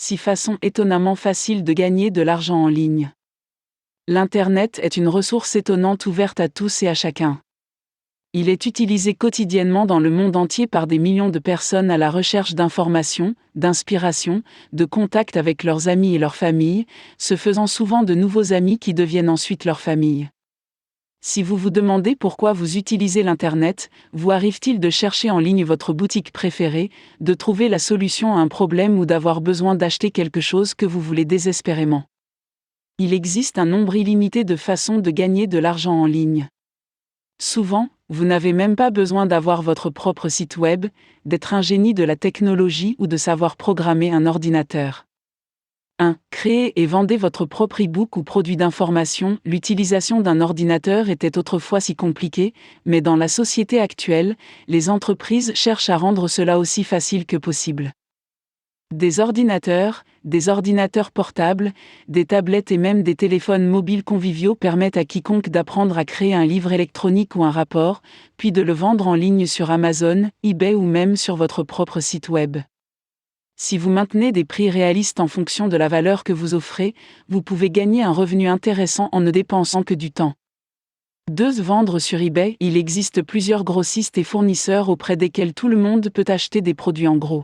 6 façons étonnamment faciles de gagner de l'argent en ligne. L'Internet est une ressource étonnante ouverte à tous et à chacun. Il est utilisé quotidiennement dans le monde entier par des millions de personnes à la recherche d'informations, d'inspiration, de contacts avec leurs amis et leurs familles, se faisant souvent de nouveaux amis qui deviennent ensuite leur famille. Si vous vous demandez pourquoi vous utilisez l'Internet, vous arrive-t-il de chercher en ligne votre boutique préférée, de trouver la solution à un problème ou d'avoir besoin d'acheter quelque chose que vous voulez désespérément? Il existe un nombre illimité de façons de gagner de l'argent en ligne. Souvent, vous n'avez même pas besoin d'avoir votre propre site web, d'être un génie de la technologie ou de savoir programmer un ordinateur. 1. Créez et vendez votre propre e-book ou produit d'information. L'utilisation d'un ordinateur était autrefois si compliquée, mais dans la société actuelle, les entreprises cherchent à rendre cela aussi facile que possible. Des ordinateurs portables, des tablettes et même des téléphones mobiles conviviaux permettent à quiconque d'apprendre à créer un livre électronique ou un rapport, puis de le vendre en ligne sur Amazon, eBay ou même sur votre propre site web. Si vous maintenez des prix réalistes en fonction de la valeur que vous offrez, vous pouvez gagner un revenu intéressant en ne dépensant que du temps. 2. Vendre sur eBay. Il existe plusieurs grossistes et fournisseurs auprès desquels tout le monde peut acheter des produits en gros.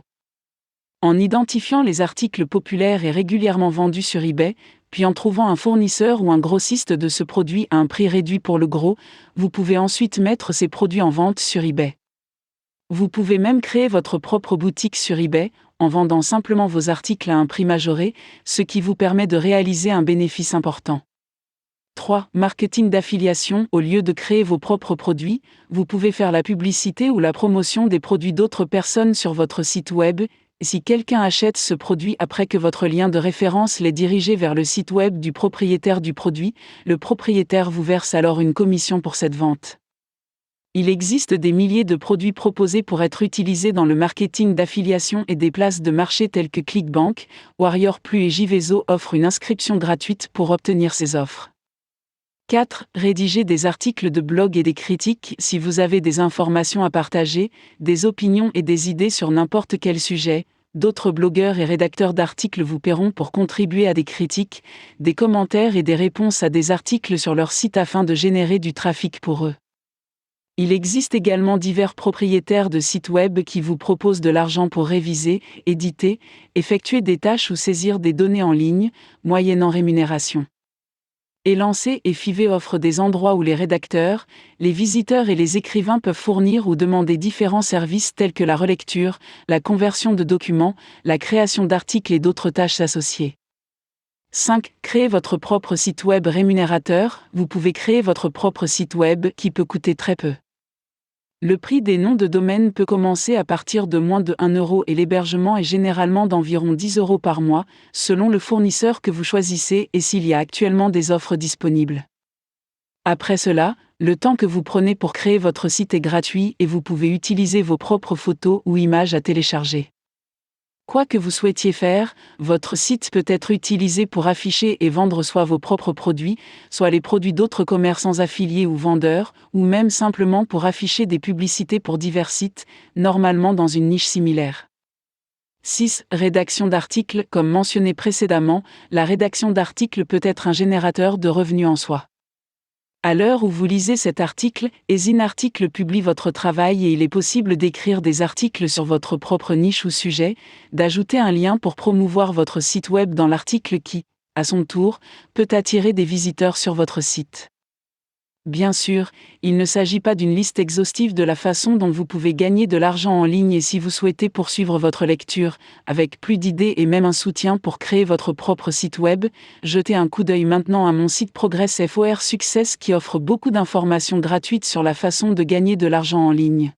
En identifiant les articles populaires et régulièrement vendus sur eBay, puis en trouvant un fournisseur ou un grossiste de ce produit à un prix réduit pour le gros, vous pouvez ensuite mettre ces produits en vente sur eBay. Vous pouvez même créer votre propre boutique sur eBay, en vendant simplement vos articles à un prix majoré, ce qui vous permet de réaliser un bénéfice important. 3. Marketing d'affiliation. Au lieu de créer vos propres produits, vous pouvez faire la publicité ou la promotion des produits d'autres personnes sur votre site web. Si quelqu'un achète ce produit après que votre lien de référence l'ait dirigé vers le site web du propriétaire du produit, le propriétaire vous verse alors une commission pour cette vente. Il existe des milliers de produits proposés pour être utilisés dans le marketing d'affiliation et des places de marché telles que ClickBank, Warrior Plus et Jvezo offrent une inscription gratuite pour obtenir ces offres. 4. Rédiger des articles de blog et des critiques. Si vous avez des informations à partager, des opinions et des idées sur n'importe quel sujet, d'autres blogueurs et rédacteurs d'articles vous paieront pour contribuer à des critiques, des commentaires et des réponses à des articles sur leur site afin de générer du trafic pour eux. Il existe également divers propriétaires de sites web qui vous proposent de l'argent pour réviser, éditer, effectuer des tâches ou saisir des données en ligne, moyennant rémunération. Élancé et Fiverr offrent des endroits où les rédacteurs, les visiteurs et les écrivains peuvent fournir ou demander différents services tels que la relecture, la conversion de documents, la création d'articles et d'autres tâches associées. 5. Créez votre propre site web rémunérateur. Vous pouvez créer votre propre site web qui peut coûter très peu. Le prix des noms de domaine peut commencer à partir de moins de 1 euro et l'hébergement est généralement d'environ 10 euros par mois, selon le fournisseur que vous choisissez et s'il y a actuellement des offres disponibles. Après cela, le temps que vous prenez pour créer votre site est gratuit et vous pouvez utiliser vos propres photos ou images à télécharger. Quoi que vous souhaitiez faire, votre site peut être utilisé pour afficher et vendre soit vos propres produits, soit les produits d'autres commerçants affiliés ou vendeurs, ou même simplement pour afficher des publicités pour divers sites, normalement dans une niche similaire. 6. Rédaction d'articles. Comme mentionné précédemment, la rédaction d'articles peut être un générateur de revenus en soi. À l'heure où vous lisez cet article, EzineArticles publie votre travail et il est possible d'écrire des articles sur votre propre niche ou sujet, d'ajouter un lien pour promouvoir votre site web dans l'article qui, à son tour, peut attirer des visiteurs sur votre site. Bien sûr, il ne s'agit pas d'une liste exhaustive de la façon dont vous pouvez gagner de l'argent en ligne et si vous souhaitez poursuivre votre lecture, avec plus d'idées et même un soutien pour créer votre propre site web, jetez un coup d'œil maintenant à mon site Progress for Success qui offre beaucoup d'informations gratuites sur la façon de gagner de l'argent en ligne.